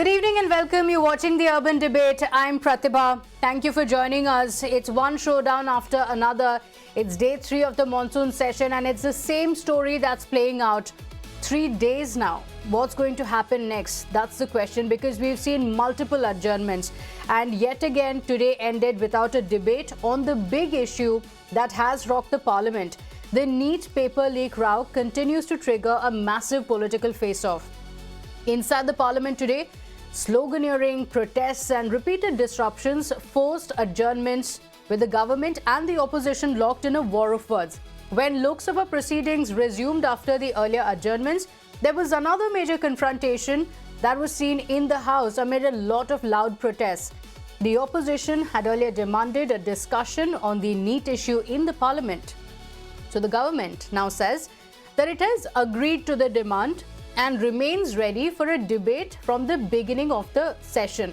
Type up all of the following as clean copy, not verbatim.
Good evening and welcome. You're watching the Urban Debate. I'm Pratibha. Thank you for joining us. It's one showdown after another. It's day 3 of the monsoon session and it's the same story that's playing out 3 days now. What's going to happen next? That's the question, because we've seen multiple adjournments and yet again today ended without a debate on the big issue that has rocked the parliament. The NEET paper leak row continues to trigger a massive political face-off. Inside the parliament today, sloganeering, protests and repeated disruptions forced adjournments, with the government and the opposition locked in a war of words. When Lok Sabha proceedings resumed after the earlier adjournments, there was another major confrontation that was seen in the House amid a lot of loud protests. The opposition had earlier demanded a discussion on the NEET issue in the parliament. So the government now says that it has agreed to the demand and remains ready for a debate from the beginning of the session.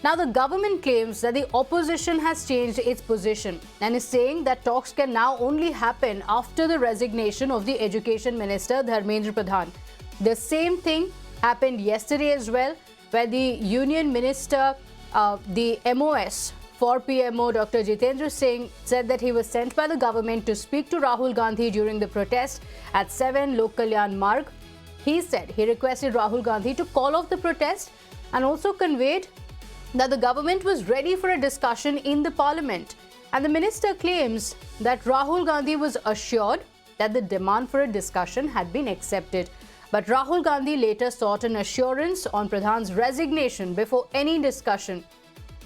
Now, the government claims that the opposition has changed its position and is saying that talks can now only happen after the resignation of the Education Minister, Dharmendra Pradhan. The same thing happened yesterday as well, where the Union Minister, the MOS for PMO, Dr. Jitendra Singh, said that he was sent by the government to speak to Rahul Gandhi during the protest at 7 Lok Kalyan Marg. He said he requested Rahul Gandhi to call off the protest and also conveyed that the government was ready for a discussion in the parliament. And the minister claims that Rahul Gandhi was assured that the demand for a discussion had been accepted. But Rahul Gandhi later sought an assurance on Pradhan's resignation before any discussion.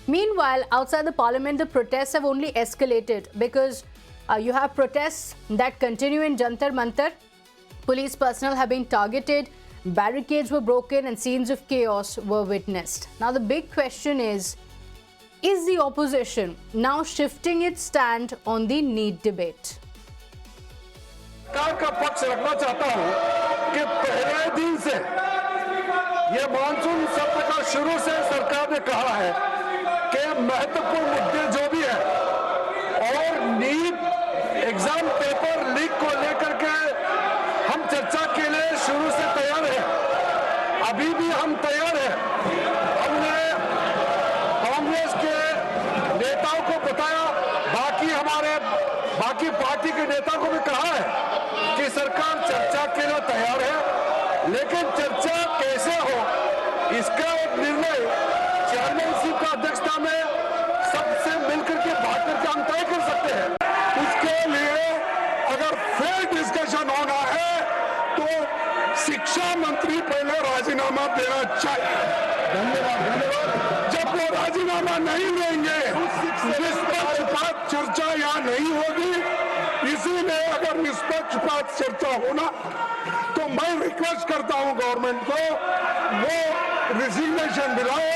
Meanwhile, outside the parliament, the protests have only escalated because you have protests that continue in Jantar Mantar. Police personnel have been targeted, barricades were broken and scenes of chaos were witnessed. Now the big question is the opposition now shifting its stand on the NEET debate? सरकार का पक्ष रखना चाहता हूं कि पहले दिन से ये मानसून सत्र का शुरू से सरकार ने कहा है कि महत्वपूर्ण मुद्दे जो भी है और नीट एग्जाम पेपर लीक को लेकर के हम चर्चा के लिए शुरू से तैयार हैं। अभी भी हम तैयार हैं। हमने कांग्रेस के नेताओं को बताया, बाकी पार्टी के नेताओं को भी कहा है कि सरकार चर्चा के लिए तैयार है, लेकिन चर्चा कैसे हो इसका एक निर्णय चेयरमैनशिप का अध्यक्षता में सबसे मिलकर के बात करके हम तय कर सकते हैं। उसके लिए अगर फेयर डिस्कशन होना है तो शिक्षा मंत्री पहले राजीनामा देना चाहिए। धन्यवाद। जब वो राजीनामा नहीं देंगे, निष्पक्षपात चर्चा यहाँ नहीं होगी। इसीलिए अगर निष्पक्षपात चर्चा होना तो मैं रिक्वेस्ट करता हूँ गवर्नमेंट को वो रिजिग्नेशन दिलाए।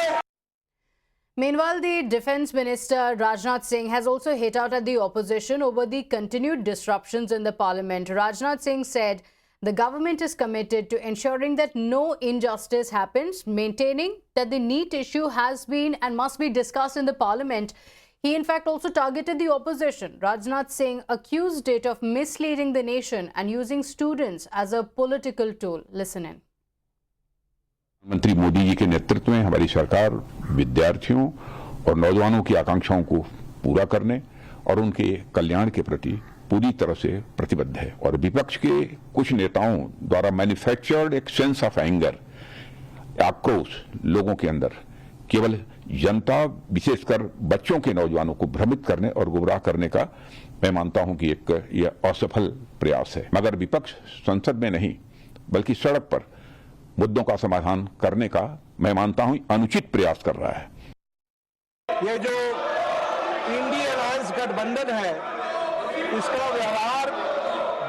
Meanwhile, the Defence Minister Rajnath Singh has also hit out at the opposition over the continued disruptions in the parliament. Rajnath Singh said the government is committed to ensuring that no injustice happens, maintaining that the NEET issue has been and must be discussed in the parliament. He in fact also targeted the opposition. Rajnath Singh accused it of misleading the nation and using students as a political tool. Listen in. मंत्री मोदी जी के नेतृत्व में हमारी सरकार विद्यार्थियों और नौजवानों की आकांक्षाओं को पूरा करने और उनके कल्याण के प्रति पूरी तरह से प्रतिबद्ध है। और विपक्ष के कुछ नेताओं द्वारा मैन्युफैक्चर्ड एक सेंस ऑफ एंगर, आक्रोश लोगों के अंदर केवल जनता, विशेषकर बच्चों के नौजवानों को भ्रमित करने और गुमराह करने का मैं मानता हूं कि यह असफल प्रयास है। मगर विपक्ष संसद में नहीं बल्कि सड़क पर मुद्दों का समाधान करने का मैं मानता हूं अनुचित प्रयास कर रहा है। ये जो इंडिया अलायंस गठबंधन है, इसका व्यवहार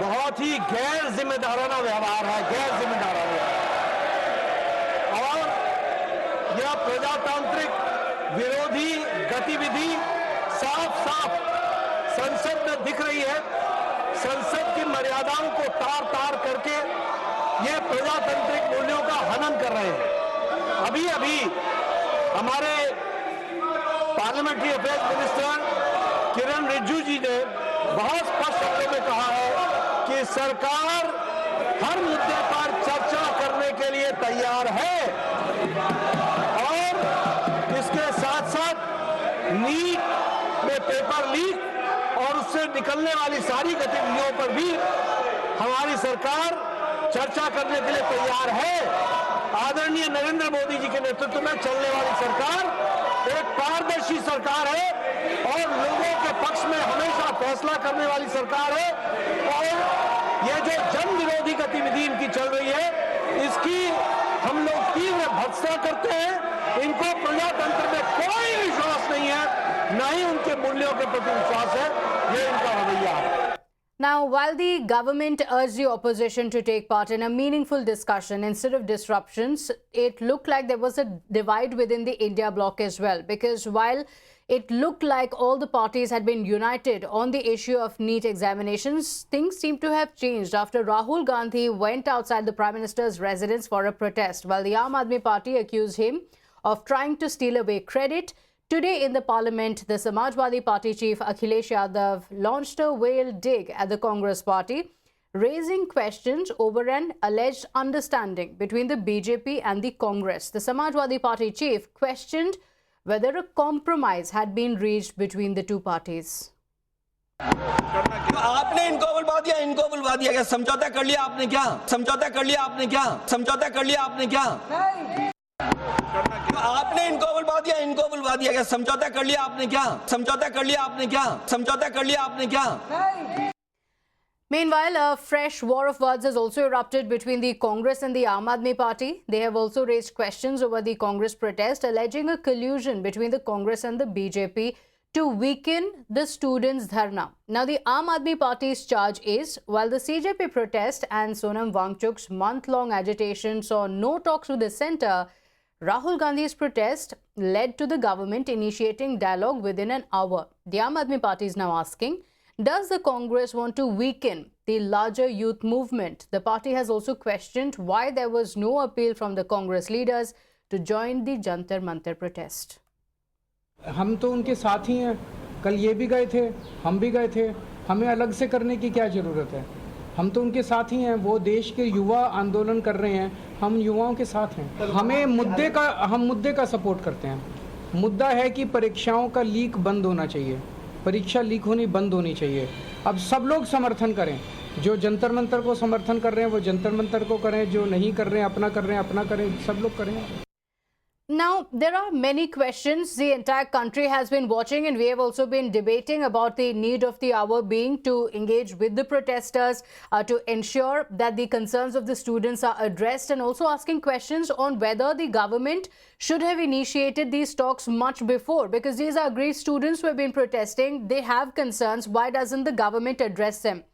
बहुत ही गैर जिम्मेदाराना व्यवहार है, गैर जिम्मेदाराना। और यह प्रजातांत्रिक विरोधी गतिविधि साफ साफ संसद में दिख रही है। संसद की मर्यादाओं को तार तार करके ये प्रजातांत्रिक मूल्यों का हनन कर रहे हैं। अभी अभी हमारे पार्लियामेंट्री अफेयर्स मिनिस्टर किरण रिजिजू जी ने बहुत स्पष्ट शब्दों में कहा है कि सरकार हर मुद्दे पर चर्चा करने के के लिए तैयार है और इसके साथ साथ नीट में पेपर लीक और उससे निकलने वाली सारी गतिविधियों पर भी हमारी सरकार चर्चा करने के लिए तैयार है। आदरणीय नरेंद्र मोदी जी के नेतृत्व में चलने वाली सरकार एक पारदर्शी सरकार है और लोगों के पक्ष में हमेशा फैसला करने वाली सरकार है और ये जो जन विरोधी गतिविधि इनकी चल रही है इसकी हम लोग तीव्र भर्त्सना करते हैं। इनको प्रजातंत्र में कोई विश्वास नहीं है, न ही उनके मूल्यों के प्रति विश्वास है, ये इनका रवैया है। Now, while the government urged the opposition to take part in a meaningful discussion instead of disruptions, it looked like there was a divide within the India bloc as well. Because while it looked like all the parties had been united on the issue of NEET examinations, things seem to have changed after Rahul Gandhi went outside the Prime Minister's residence for a protest, while the Aam Aadmi Party accused him of trying to steal away credit. Today in the parliament, the Samajwadi Party chief Akhilesh Yadav launched a whale dig at the Congress party, raising questions over an alleged understanding between the BJP and the Congress. The Samajwadi Party chief questioned whether a compromise had been reached between the two parties. आपने इनको बुलवा दिया क्या? समझौता कर लिया आपने क्या? समझौता कर लिया आपने क्या? समझौता कर लिया आपने क्या? आपने इनको बुलवा दिया क्या? समझौता कर लिया आपने क्या? समझौता कर लिया आपने क्या? समझौता कर लिया आपने क्या? Meanwhile, a fresh war of words has also erupted between the Congress and the Aam Aadmi Party. They have also raised questions over the Congress protest, alleging a collusion between the Congress and the BJP to weaken the students' dharna. Now, the Aam Aadmi Party's charge is, while the CJP protest and Sonam Wangchuk's month-long agitation saw no talks with the centre, Rahul Gandhi's protest led to the government initiating dialogue within an hour. The Aam Aadmi Party is now asking, does the Congress want to weaken the larger youth movement? The party has also questioned why there was no appeal from the Congress leaders to join the Jantar Mantar protest. हम तो उनके साथ ही हैं, कल ये भी गए थे, हम भी गए थे, हमें अलग से करने की क्या ज़रूरत है? हम तो उनके साथ ही हैं, वो देश के युवा आंदोलन कर रहे हैं, हम युवाओं के साथ हैं। हम मुद्दे का सपोर्ट करते हैं। मुद्दा है कि परीक्षाओं का लीक बंद होना चाहिए, परीक्षा लीक होनी बंद होनी चाहिए। अब सब लोग समर्थन करें, जो जंतर मंतर को समर्थन कर रहे हैं वो जंतर मंतर को करें, जो नहीं कर रहे हैं अपना कर रहे हैं अपना करें, सब लोग करें। Now, there are many questions the entire country has been watching, and we have also been debating about the need of the hour being to engage with the protesters, to ensure that the concerns of the students are addressed, and also asking questions on whether the government should have initiated these talks much before, because these are Greek students who have been protesting. They have concerns. Why doesn't the government address them?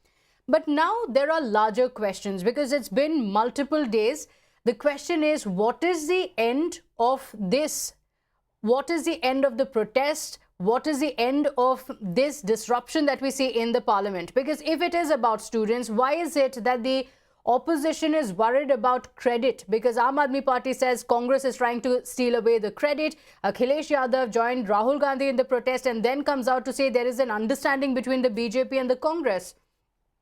But now there are larger questions because it's been multiple days. The question is, what is the end of this? What is the end of the protest? What is the end of this disruption that we see in the parliament? Because if it is about students, why is it that the opposition is worried about credit? Because Aam Aadmi Party says Congress is trying to steal away the credit. Akhilesh Yadav joined Rahul Gandhi in the protest and then comes out to say there is an understanding between the BJP and the Congress.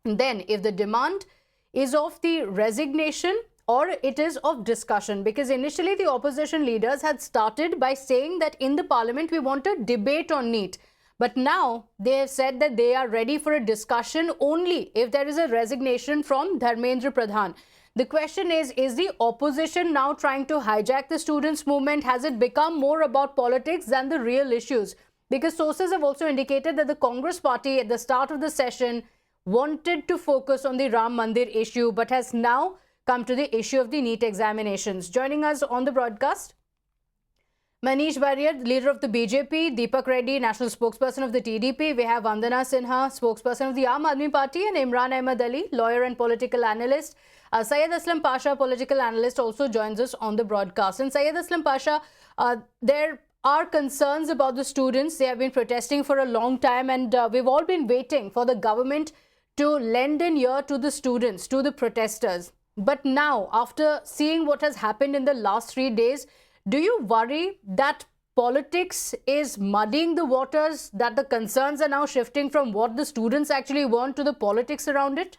And then if the demand is of the resignation or it is of discussion, because initially the opposition leaders had started by saying that in the parliament we want a debate on NEET. But now they have said that they are ready for a discussion only if there is a resignation from Dharmendra Pradhan. The question is the opposition now trying to hijack the students' movement? Has it become more about politics than the real issues? Because sources have also indicated that the Congress party at the start of the session wanted to focus on the Ram Mandir issue, but has now come to the issue of the NEET examinations. Joining us on the broadcast, Manish Barrier, leader of the BJP, Deepak Reddy, national spokesperson of the TDP. We have Vandana Sinha, spokesperson of the Aam Aadmi Party, and Imran Ahmed Ali, lawyer and political analyst. Syed Aslam Pasha, political analyst, also joins us on the broadcast. And Syed Aslam Pasha, there are concerns about the students. They have been protesting for a long time, and we've all been waiting for the government to lend an ear to the students, to the protesters. But now, after seeing what has happened in the last 3 days, do you worry that politics is muddying the waters, that the concerns are now shifting from what the students actually want to the politics around it?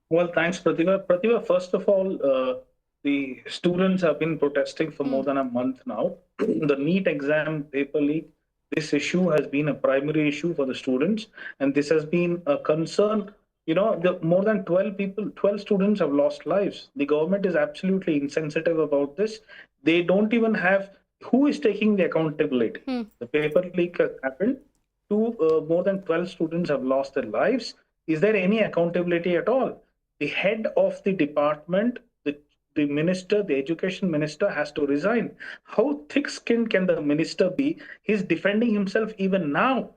Well, thanks, Pratibha. Pratibha, first of all, the students have been protesting for more than a month now. The NEET exam paper leak, this issue has been a primary issue for the students, and this has been a concern. More than 12 people, 12 students have lost lives. The government is absolutely insensitive about this. They don't even have who is taking the accountability. The paper leak has happened. More than 12 students have lost their lives. Is there any accountability at all? The head of the department, the minister, the education minister has to resign. How thick-skinned can the minister be? He's defending himself even now,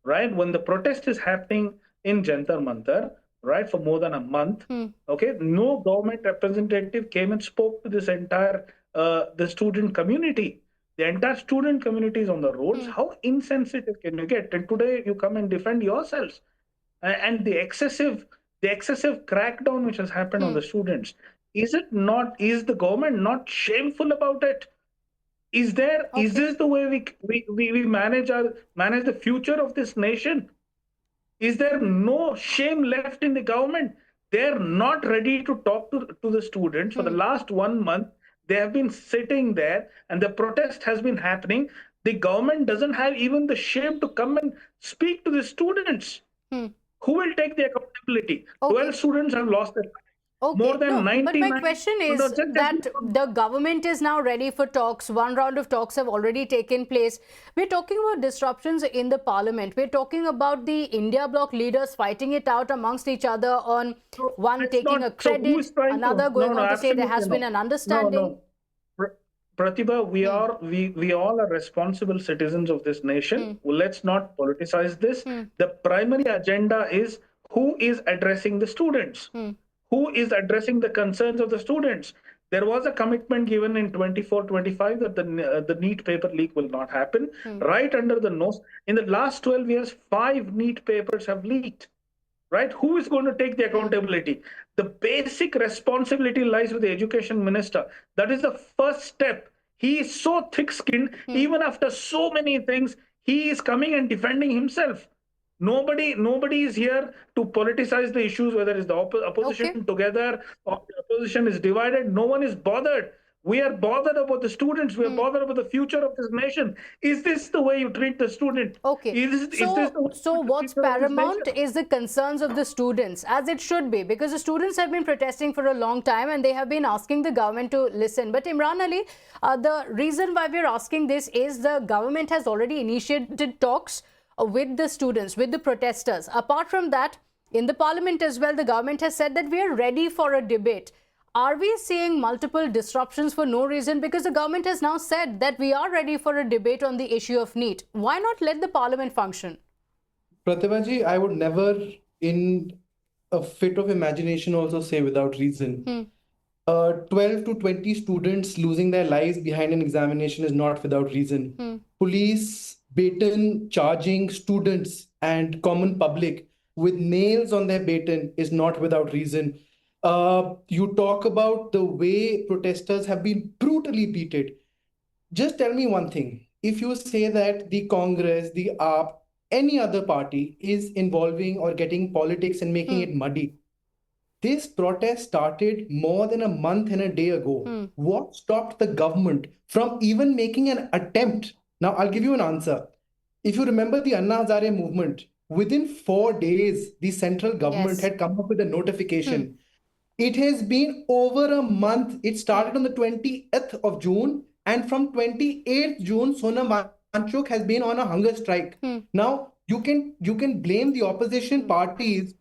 right? When the protest is happening in Jantar Mantar, right, for more than a month, okay, no government representative came and spoke to this entire the student community. The entire student community is on the roads. How insensitive can you get? And today you come and defend yourselves. And the excessive crackdown which has happened on the students, is the government not shameful about it? Is this the way we manage the future of this nation? Is there no shame left in the government? They're not ready to talk to the students. For the last 1 month, they have been sitting there and the protest has been happening. The government doesn't have even the shame to come and speak to the students. Who will take the accountability? 12 students have lost their lives. Okay, More than no, but 99 my question is that the government is now ready for talks. One round of talks have already taken place. We're talking about disruptions in the parliament. We're talking about the India bloc leaders fighting it out amongst each other on one taking a credit, another going on to say there has been an understanding. Pratibha, we all are responsible citizens of this nation. Well, let's not politicize this. The primary agenda is who is addressing the students. Who is addressing the concerns of the students? There was a commitment given in 24-25 that the NEET paper leak will not happen. Right under the nose, in the last 12 years, 5 NEET papers have leaked. Right? Who is going to take the accountability? The basic responsibility lies with the education minister. That is the first step. He is so thick-skinned, even after so many things, he is coming and defending himself. Nobody is here to politicize the issues, whether it's the opposition together or the opposition is divided. No one is bothered. We are bothered about the students. We are bothered about the future of this nation. Is this the way you treat the student? Okay. So what's paramount is the concerns of the students, as it should be, because the students have been protesting for a long time and they have been asking the government to listen. But Imran Ali, the reason why we're asking this is the government has already initiated talks with the students, with the protesters. Apart from that, in the parliament as well, the government has said that we are ready for a debate. Are we seeing multiple disruptions for no reason? Because the government has now said that we are ready for a debate on the issue of NEET. Why not let the parliament function? Pratibha ji, I would never, in a fit of imagination, also say without reason. 12 to 20 students losing their lives behind an examination is not without reason. Police baton charging students and common public with nails on their baton is not without reason. You talk about the way protesters have been brutally beaten. Just tell me one thing. If you say that the Congress, the AAP, any other party is involving or getting politics and making it muddy, this protest started more than a month and a day ago. What stopped the government from even making an attempt? Now, I'll give you an answer. If you remember the Anna Hazare movement, within 4 days, the central government had come up with a notification. It has been over a month. It started on the 20th of June, and from 28th June, Sonam Wangchuk has been on a hunger strike. Now, you can blame the opposition parties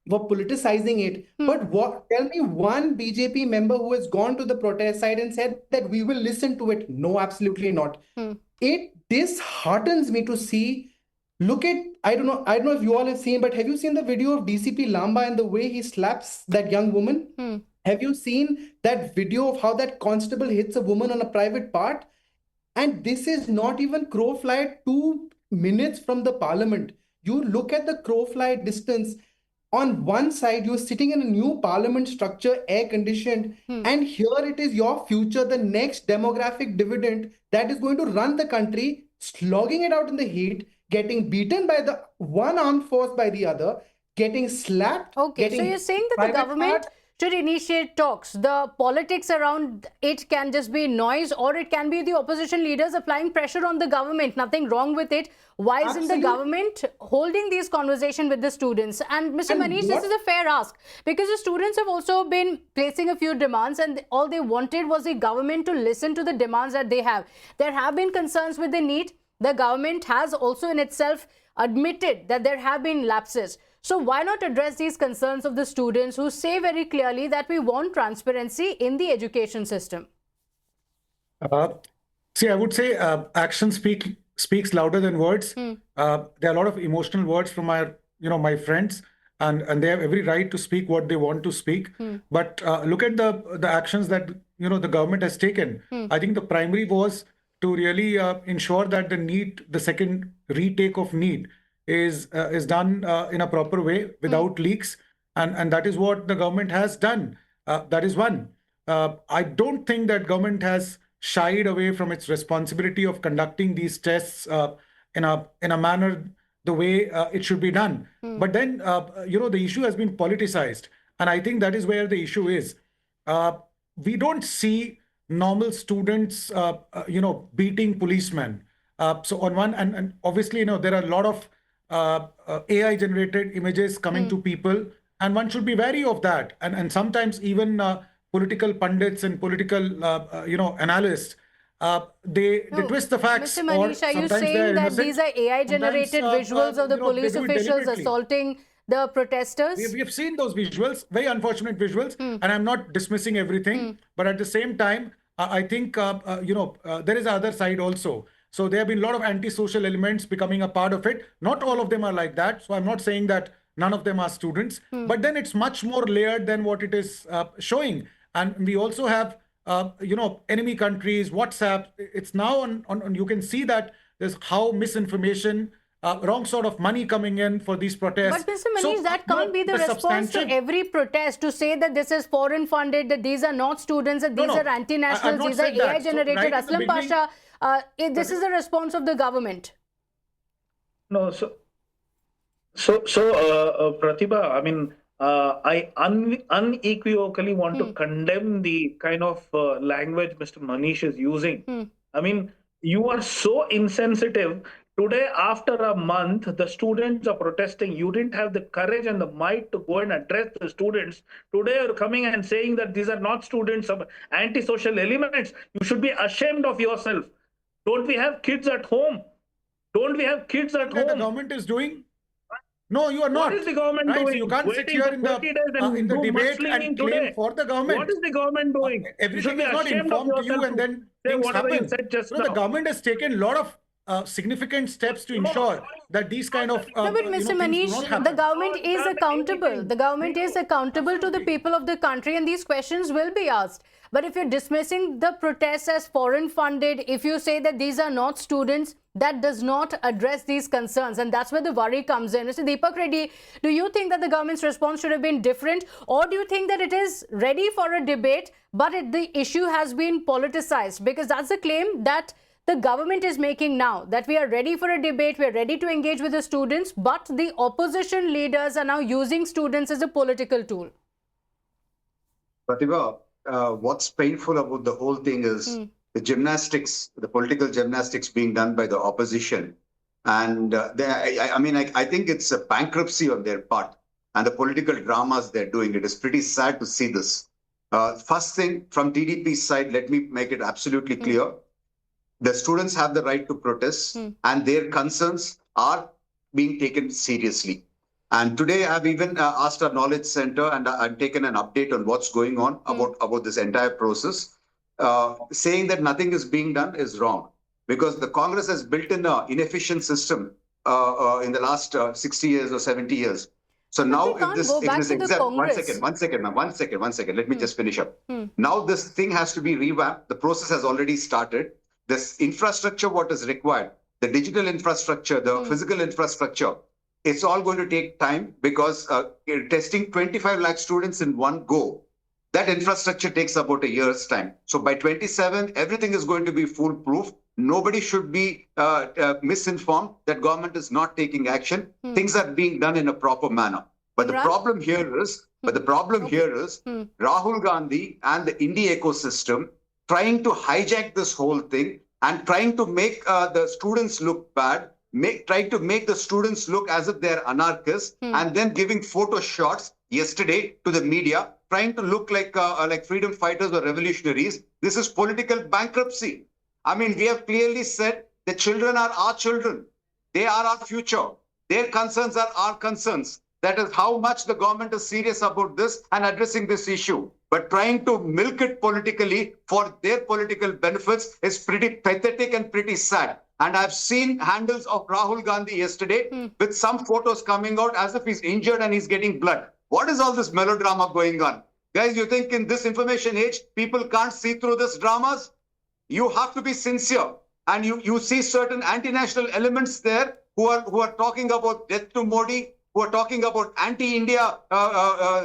for politicizing it, but tell me one BJP member who has gone to the protest site and said that we will listen to it. No, absolutely not. This heartens me to see. Look at, I don't know if you all have seen, but have you seen the video of DCP Lamba and the way he slaps that young woman? Have you seen that video of how that constable hits a woman on a private part? And this is not even crow fly 2 minutes from the parliament. You look at the crow fly distance. On one side, you're sitting in a new parliament structure, air-conditioned, and here it is your future, the next demographic dividend that is going to run the country, slogging it out in the heat, getting beaten by the one armed force by the other, getting slapped. Okay, so getting you're saying that the private government part. should initiate talks. The politics around it can just be noise, or it can be the opposition leaders applying pressure on the government. Nothing wrong with it. Why isn't the Absolute- government holding these conversations with the students? And Mr. And Manish, what- this is a fair ask, because the students have also been placing a few demands, and all they wanted was the government to listen to the demands that they have. There have been concerns with the NEET. The government has also in itself admitted that there have been lapses. So why not address these concerns of the students who say very clearly that we want transparency in the education system? See, I would say action speaks louder than words. There are a lot of emotional words from my friends, and they have every right to speak what they want to speak. But look at the actions that the government has taken. I think the primary was to really ensure that the second retake of NEET is done in a proper way without leaks, and that is what the government has done. That is one. I don't think that government has shied away from its responsibility of conducting these tests in a manner the way it should be done. But then the issue has been politicized, and I think that is where the issue is. We don't see normal students beating policemen. So on one, and obviously there are a lot of AI generated images coming to people, and one should be wary of that. And sometimes even political pundits and political analysts, they twist the facts. Mr. Manish, are you saying that these are AI generated visuals of the police officials assaulting the protesters? We have seen those visuals, very unfortunate visuals, and I'm not dismissing everything, but at the same time, I think there is other side also. So there have been a lot of antisocial elements becoming a part of it. Not all of them are like that. So I'm not saying that none of them are students, but then it's much more layered than what it is showing. And we also have, enemy countries, WhatsApp. It's now on you can see that there's how misinformation, wrong sort of money coming in for these protests. But Mr. Manish, that can't be the response to every protest, to say that this is foreign funded, that these are not students, that these are anti-nationals, these are AI generated. Aslam Pasha, this is the response of the government. No, so Pratibha, I mean, I unequivocally want to condemn the kind of language Mr. Manish is using. I mean, you are so insensitive. Today, after a month, the students are protesting. You didn't have the courage and the might to go and address the students. Today, you're coming and saying that these are not students of antisocial elements. You should be ashamed of yourself. Don't we have kids at home? Don't we have kids at home? The government is doing? No, you are not. What is the government doing? So you can't sit here in the debate and claim for the government. What is the government doing? Everything is not informed to you, and then things happen. The government has taken a lot of significant steps to ensure that these kind of no, but Mr. Manish, the government is accountable. The government is accountable to the people of the country, and these questions will be asked. But if you're dismissing the protests as foreign funded, if you say that these are not students, that does not address these concerns, and that's where the worry comes in. Mr. Deepak Reddy, do you think that the government's response should have been different, or do you think that it is ready for a debate, but the issue has been politicized? Because that's the claim that the government is making now, that we are ready for a debate, we are ready to engage with the students, but the opposition leaders are now using students as a political tool. Pratibha, what's painful about the whole thing is the gymnastics, the political gymnastics being done by the opposition. And I think it's a bankruptcy on their part, and the political dramas they're doing. It is pretty sad to see this. First thing, from TDP's side, let me make it absolutely clear. The students have the right to protest, and their concerns are being taken seriously. And today I've even asked our knowledge center, and I've taken an update on what's going on about this entire process. Saying that nothing is being done is wrong, because the Congress has built in an inefficient system in the last 60 years or 70 years. So now if this exam, one second, let me just finish up. Now this thing has to be revamped. The process has already started. This infrastructure, what is required, the digital infrastructure, the physical infrastructure, it's all going to take time, because testing 25 lakh students in one go, that infrastructure takes about a year's time. So by 27, everything is going to be foolproof. Nobody should be misinformed that government is not taking action. Things are being done in a proper manner. But the Imran? problem here is, Rahul Gandhi and the Indie ecosystem trying to hijack this whole thing and trying to make the students look bad, trying to make the students look as if they're anarchists, and then giving photo shots yesterday to the media, trying to look like freedom fighters or revolutionaries. This is political bankruptcy. I mean, we have clearly said the children are our children. They are our future. Their concerns are our concerns. That is how much the government is serious about this and addressing this issue. But trying to milk it politically for their political benefits is pretty pathetic and pretty sad. And I've seen handles of Rahul Gandhi yesterday with some photos coming out as if he's injured and he's getting blood. What is all this melodrama going on? Guys, you think in this information age, people can't see through this dramas? You have to be sincere. And you see certain anti-national elements there who are talking about death to Modi, who are talking about anti-India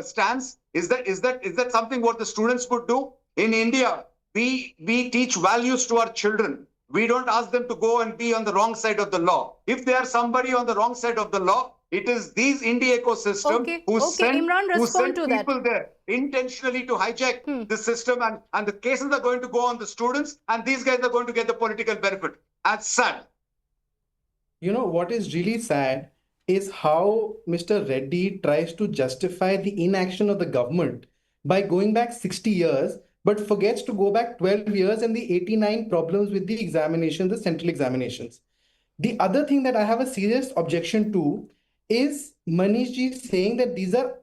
stance. Is that something what the students would do? In India, we teach values to our children. We don't ask them to go and be on the wrong side of the law. If they are somebody on the wrong side of the law, it is these Indie ecosystem who send people there intentionally to hijack the system, and the cases are going to go on the students, and these guys are going to get the political benefit. That's sad. You know, what is really sad is how Mr. Reddy tries to justify the inaction of the government by going back 60 years, but forgets to go back 12 years and the 89 problems with the examinations, the central examinations. The other thing that I have a serious objection to is Manishji saying that these are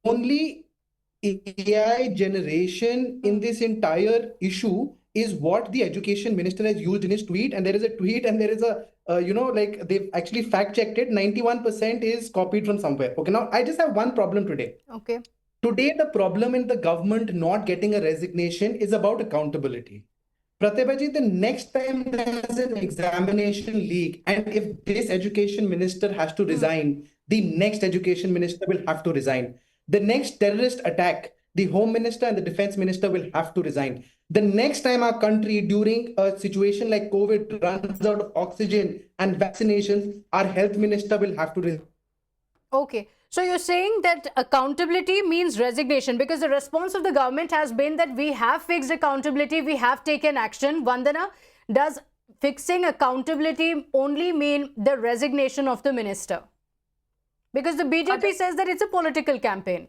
only AI generation in this entire issue is what the education minister has used in his tweet. And there is a tweet and there is a, they've actually fact checked it. 91% is copied from somewhere. Okay, now I just have one problem today. Okay. Today, the problem in the government not getting a resignation is about accountability. Pratibha ji, the next time there's an examination leak, and if this education minister has to resign, the next education minister will have to resign. The next terrorist attack, the home minister and the defense minister will have to resign. The next time our country, during a situation like COVID, runs out of oxygen and vaccinations, our health minister will have to resign. Okay. So you're saying that accountability means resignation, because the response of the government has been that we have fixed accountability, we have taken action. Vandana, does fixing accountability only mean the resignation of the minister? Because the BJP says that it's a political campaign.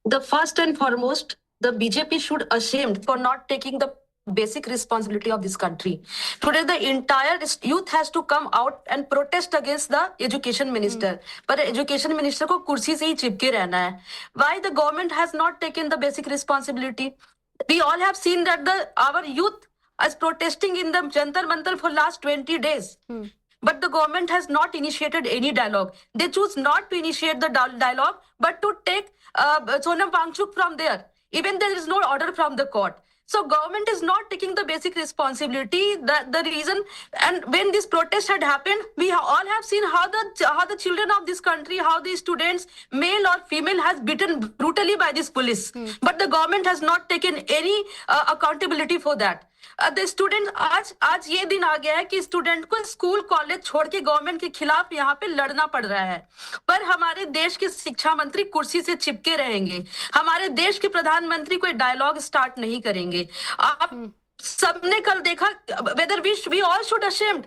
The first and foremost, the BJP should ashamed for not taking the basic responsibility of this country. Today, the entire youth has to come out and protest against the education minister. But the education minister ko kursi se hi chipke rehna hai. Why the government has not taken the basic responsibility? We all have seen that our youth is protesting in the Jantar Mantar for last 20 days. But the government has not initiated any dialogue. They choose not to initiate the dialogue, but to take Sonam Wangchuk from there. Even there is no order from the court. So government is not taking the basic responsibility. The reason, and when this protest had happened, we all have seen how the children of this country, how the students, male or female, has beaten brutally by this police. But the government has not taken any accountability for that. The student आज ये दिन आ गया है कि student को school college छोड़ के government के खिलाफ यहाँ पे लड़ना पड़ रहा है, पर हमारे देश के शिक्षा मंत्री कुर्सी से चिपके रहेंगे. हमारे देश के प्रधानमंत्री कोई डायलॉग स्टार्ट नहीं करेंगे. आप सबने कल देखा, whether we all should ashamed.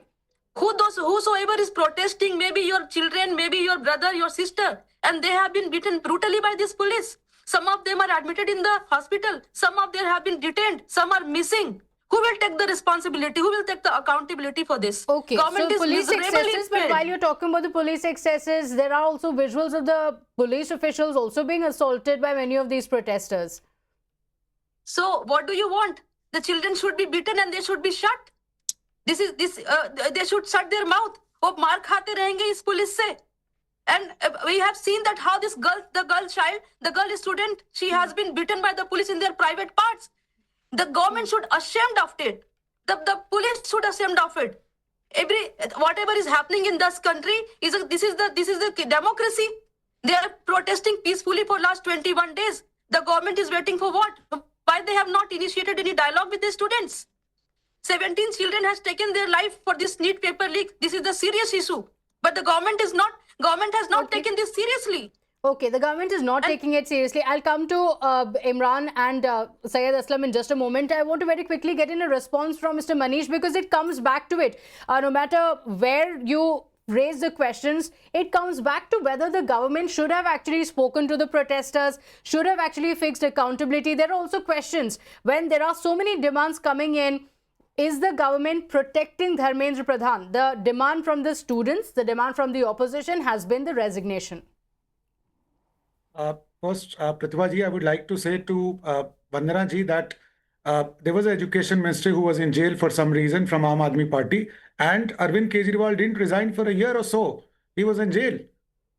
Whosoever is protesting, maybe your children, maybe your brother, your sister, and they have been beaten brutally by this police. Some of them are admitted in the hospital. Some of them have been detained. Some are missing. Who will take the responsibility? Who will take the accountability for this? Okay, government so police excesses, but while you're talking about the police excesses, there are also visuals of the police officials also being assaulted by many of these protesters. So what do you want? The children should be beaten and they should be shot. They should shut their mouth. वो मार खाते रहेंगे इस police से. And we have seen that how this girl, the girl student, she has been beaten by the police in their private parts. The government should ashamed of it. The police should ashamed of it. Whatever is happening in this country this is the democracy. They are protesting peacefully for last 21 days. The government is waiting for what? Why they have not initiated any dialogue with the students? 17 children has taken their life for this NEET paper leak. This is the serious issue. But the government has not taken this seriously. Okay, the government is not taking it seriously. I'll come to Imran and Syed Aslam in just a moment. I want to very quickly get in a response from Mr. Manish because it comes back to it. No matter where you raise the questions, it comes back to whether the government should have actually spoken to the protesters, should have actually fixed accountability. There are also questions when there are so many demands coming in. Is the government protecting Dharmendra Pradhan? The demand from the students, the demand from the opposition has been the resignation. First, Pratibha ji, I would like to say to Vandana ji that there was an education minister who was in jail for some reason from Aam Aadmi Party, and Arvind Kejriwal didn't resign for a year or so. He was in jail,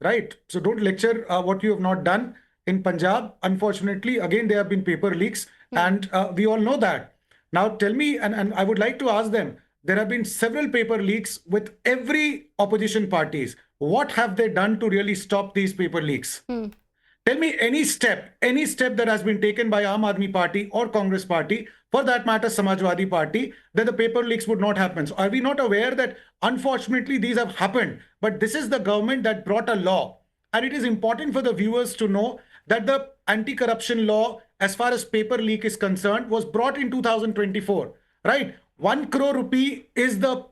right? So don't lecture what you have not done. In Punjab, unfortunately, again, there have been paper leaks, and we all know that. Now tell me, and I would like to ask them, there have been several paper leaks with every opposition parties. What have they done to really stop these paper leaks? Tell me any step that has been taken by Aam Aadmi Party or Congress Party, for that matter Samajwadi Party, that the paper leaks would not happen. So are we not aware that unfortunately these have happened? But this is the government that brought a law. And it is important for the viewers to know that the anti-corruption law, as far as paper leak is concerned, was brought in 2024, right? 1 crore rupee is the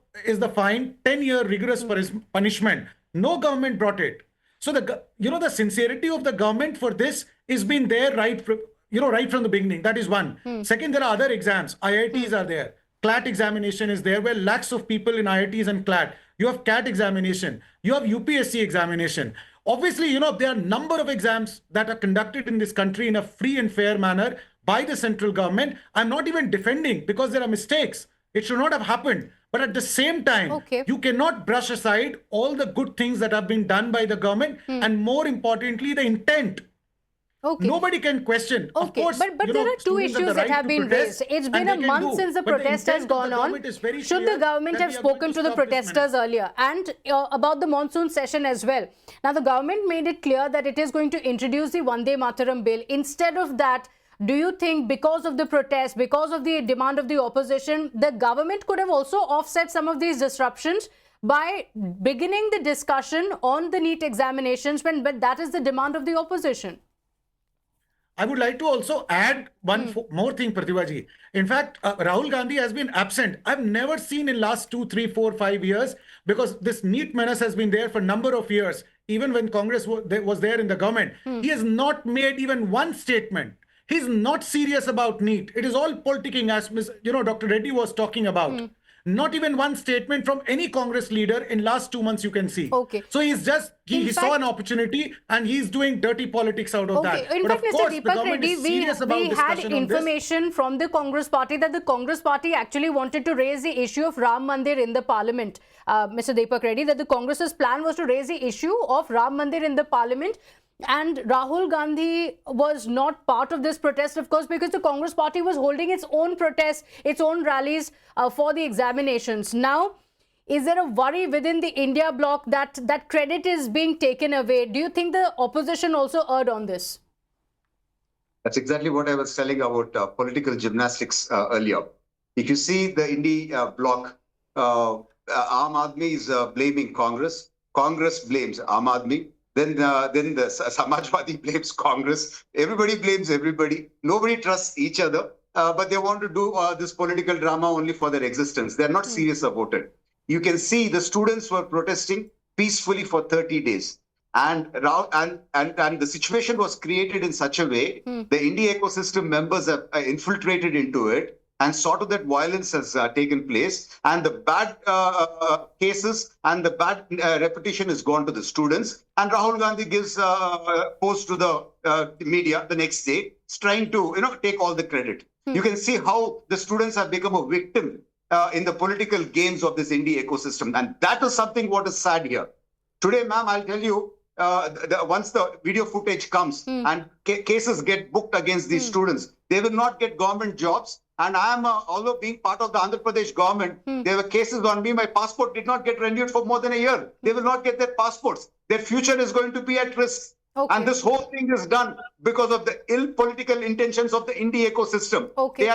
fine, 10-year rigorous punishment. No government brought it. So the sincerity of the government for this is been there right from the beginning. That is one. Second, there are other exams. IITs are there. CLAT examination is there, where lakhs of people in IITs and CLAT. You have CAT examination. You have UPSC examination. Obviously, there are a number of exams that are conducted in this country in a free and fair manner by the central government. I'm not even defending because there are mistakes. It should not have happened. But at the same time, you cannot brush aside all the good things that have been done by the government, and more importantly, the intent. Nobody can question. Of course, but there are two issues that have been raised. It's been a month since the protest has gone on. Should the government have spoken to the protesters earlier? And about the monsoon session as well. Now, the government made it clear that it is going to introduce the Vande Mataram bill. Instead of that, do you think because of the protest, because of the demand of the opposition, the government could have also offset some of these disruptions by beginning the discussion on the NEET examinations but that is the demand of the opposition? I would like to also add one more thing, Pratibha ji. In fact, Rahul Gandhi has been absent. I've never seen in last 2, 3, 4, 5 years, because this NEET menace has been there for a number of years. Even when Congress was there in the government, he has not made even one statement. He's not serious about NEET. It is all politicking, as Dr. Reddy was talking about. Not even one statement from any Congress leader in last 2 months you can see. So he's just, he saw an opportunity and he's doing dirty politics out of that. In fact, Mr. Deepak Reddy, we had information from the Congress party that the Congress party actually wanted to raise the issue of Ram Mandir in the parliament. Mr. Deepak Reddy, that the Congress's plan was to raise the issue of Ram Mandir in the parliament. And Rahul Gandhi was not part of this protest, of course, because the Congress party was holding its own protests, its own rallies for the examinations. Now, is there a worry within the India bloc that credit is being taken away? Do you think the opposition also erred on this? That's exactly what I was telling about political gymnastics earlier. If you see the India bloc, Aam Aadmi is blaming Congress. Congress blames Aam Aadmi. Then the Samajwadi blames Congress. Everybody blames everybody. Nobody trusts each other. But they want to do this political drama only for their existence. They're not serious about it. You can see the students were protesting peacefully for 30 days. And the situation was created in such a way, the India ecosystem members have infiltrated into it, and sort of that violence has taken place, and the bad cases and the bad reputation has gone to the students, and Rahul Gandhi gives a post to the media the next day, trying to take all the credit. You can see how the students have become a victim in the political games of this India ecosystem, and that is something what is sad here. Today, ma'am, I'll tell you, once the video footage comes and cases get booked against these students, they will not get government jobs. And I am, although being part of the Andhra Pradesh government, there were cases on me. My passport did not get renewed for more than a year. They will not get their passports. Their future is going to be at risk. Okay. And this whole thing is done because of the ill political intentions of the indie ecosystem. Okay.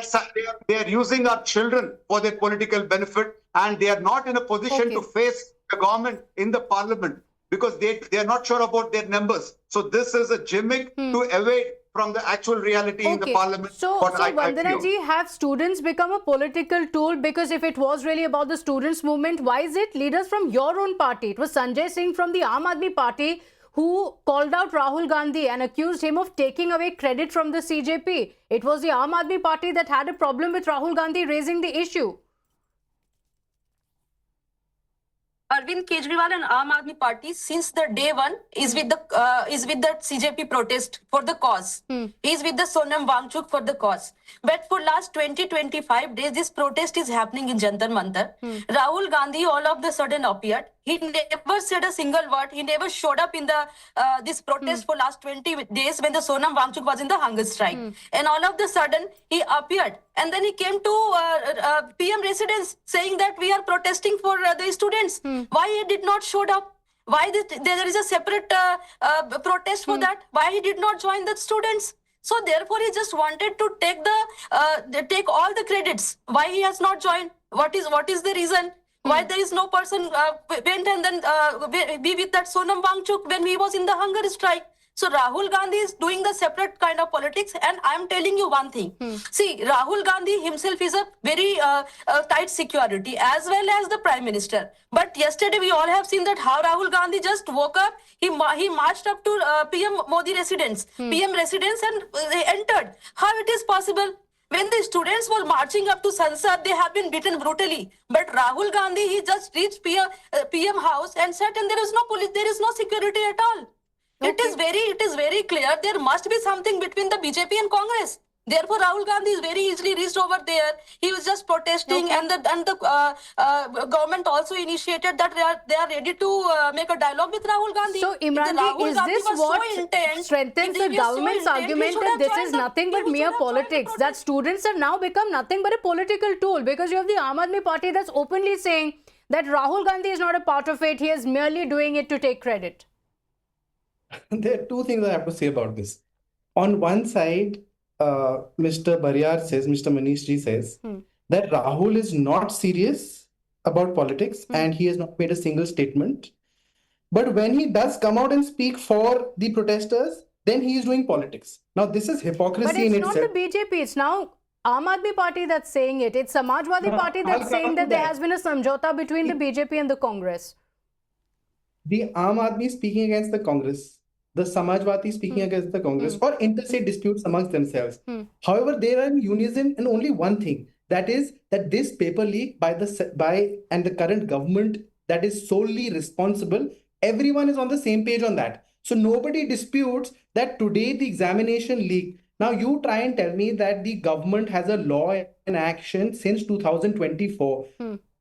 They are using our children for their political benefit, and they are not in a position Okay. to face the government in the parliament because they are not sure about their numbers. So this is a gimmick to evade from the actual reality in the parliament. So Vandana ji, have students become a political tool? Because if it was really about the students movement, why is it leaders from your own party? It was Sanjay Singh from the Aam Aadmi Party who called out Rahul Gandhi and accused him of taking away credit from the CJP. It was the Aam Aadmi Party that had a problem with Rahul Gandhi raising the issue. Arvind Kejriwal and Aam Aadmi Party since the day one is with the CJP protest for the cause. Is with the Sonam Wangchuk for the cause. But for last 20-25 days, this protest is happening in Jantar Mantar. Rahul Gandhi all of the sudden appeared. He never said a single word. He never showed up in the this protest for last 20 days when the Sonam Wangchuk was in the hunger strike. And all of the sudden, he appeared. And then he came to PM residence saying that we are protesting for the students. Why he did not showed up? Why there is a separate protest for that? Why he did not join the students? So therefore, he just wanted to take all the credits. Why he has not joined? What is the reason? Why there is no person went and then be with that Sonam Wangchuk when he was in the hunger strike? So Rahul Gandhi is doing the separate kind of politics, and I am telling you one thing. See, Rahul Gandhi himself is a very tight security as well as the Prime Minister. But yesterday we all have seen that how Rahul Gandhi just woke up, he marched up to PM Modi residence, PM residence, and they entered. How it is possible? When the students were marching up to Sansad, they have been beaten brutally. But Rahul Gandhi, he just reached PM house and sat, and there is no police, there is no security at all. Okay. It is very clear there must be something between the BJP and Congress. Therefore, Rahul Gandhi is very easily reached over there. He was just protesting, and the government also initiated that they are ready to make a dialogue with Rahul Gandhi. So, Imran ji, is this what strengthens the government's argument that this is nothing but mere politics? That students have now become nothing but a political tool, because you have the Aam Aadmi Party that's openly saying that Rahul Gandhi is not a part of it. He is merely doing it to take credit. There are two things I have to say about this. On one side, Mr. Manish Ji says that Rahul is not serious about politics and he has not made a single statement. But when he does come out and speak for the protesters, then he is doing politics. Now, this is hypocrisy in itself. But it's not the BJP, it's now Aam Aadmi Party that's saying it. It's Samajwadi Party that's saying that there has been a samjhota between the BJP and the Congress. The Aam Aadmi speaking against the Congress, the Samajwadi speaking against the Congress, or interstate disputes amongst themselves. However, they are in unison in only one thing, that is that this paper leak by the current government that is solely responsible, everyone is on the same page on that. So nobody disputes that today the examination leaked. Now you try and tell me that the government has a law in action since 2024.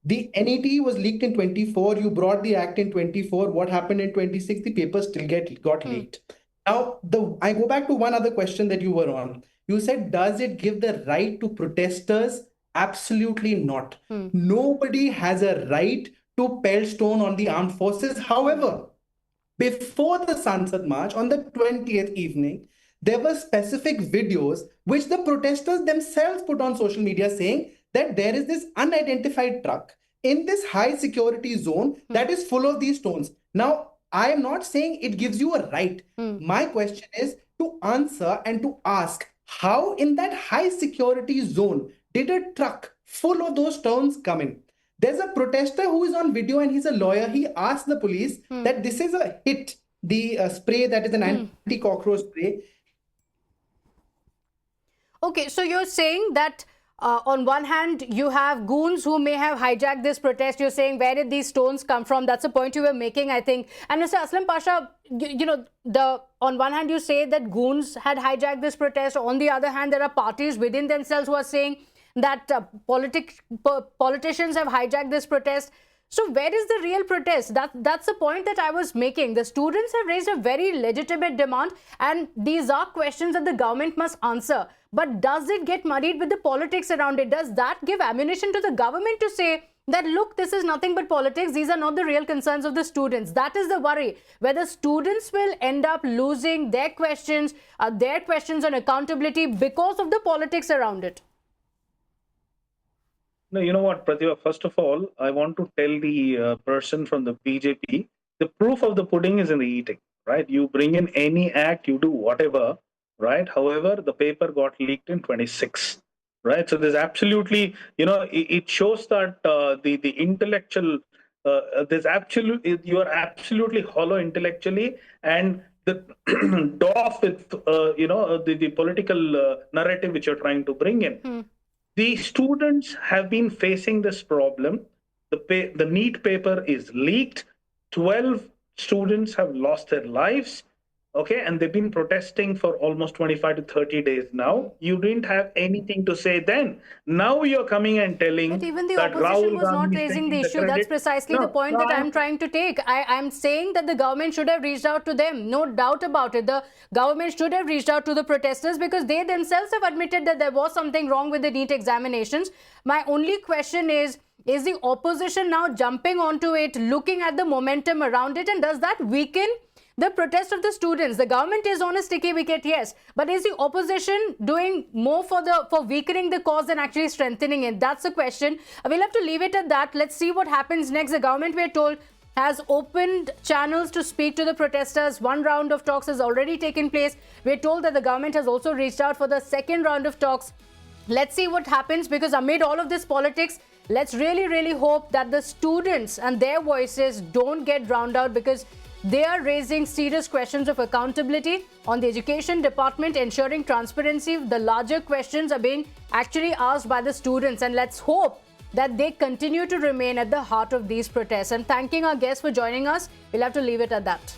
The NET was leaked in 24. You brought the act in 24. What happened in 26? The papers still got leaked. Now, I go back to one other question that you were on. You said, does it give the right to protesters? Absolutely not. Nobody has a right to pelt stone on the armed forces. However, before the Sansad March, on the 20th evening, there were specific videos which the protesters themselves put on social media saying that there is this unidentified truck in this high security zone that is full of these stones. Now, I am not saying it gives you a right. My question is to answer and to ask, how in that high security zone did a truck full of those stones come in? There's a protester who is on video and he's a lawyer. He asked the police that this is a hit, the spray that is an anti-cockroach spray. Okay, so you're saying that on one hand, you have goons who may have hijacked this protest. You're saying, where did these stones come from? That's a point you were making, I think. And Mr. Aslam Pasha, on one hand, you say that goons had hijacked this protest. On the other hand, there are parties within themselves who are saying that politicians have hijacked this protest. So where is the real protest? That's the point that I was making. The students have raised a very legitimate demand, and these are questions that the government must answer. But does it get muddied with the politics around it? Does that give ammunition to the government to say that look, this is nothing but politics. These are not the real concerns of the students. That is the worry, whether students will end up losing their questions on accountability because of the politics around it. No, you know what, Pratibha? First of all, I want to tell the person from the BJP, the proof of the pudding is in the eating, right? You bring in any act, you do whatever, right? However, the paper got leaked in 26, right? So there's absolutely, it shows that the intellectual, you are absolutely hollow intellectually, and the off with, the political narrative which you're trying to bring in. The students have been facing this problem. The NEET paper is leaked. 12 students have lost their lives. Okay, and they've been protesting for almost 25 to 30 days now. You didn't have anything to say then. Now you're coming and telling but even the that opposition Rahul was not Gandhi raising the taking issue. credit. That's precisely the point that I'm trying to take. I'm saying that the government should have reached out to them. No doubt about it. The government should have reached out to the protesters because they themselves have admitted that there was something wrong with the NEET examinations. My only question is the opposition now jumping onto it, looking at the momentum around it, and does that weaken the protest of the students? The government is on a sticky wicket, yes, but is the opposition doing more for weakening the cause than actually strengthening it? That's the question. We'll have to leave it at that. Let's see what happens next. The government, we're told, has opened channels to speak to the protesters. One round of talks has already taken place. We're told that the government has also reached out for the second round of talks. Let's see what happens, because amid all of this politics, let's really hope that the students and their voices don't get drowned out, because they are raising serious questions of accountability on the education department, ensuring transparency. The larger questions are being actually asked by the students, and let's hope that they continue to remain at the heart of these protests. And thanking our guests for joining us. We'll have to leave it at that.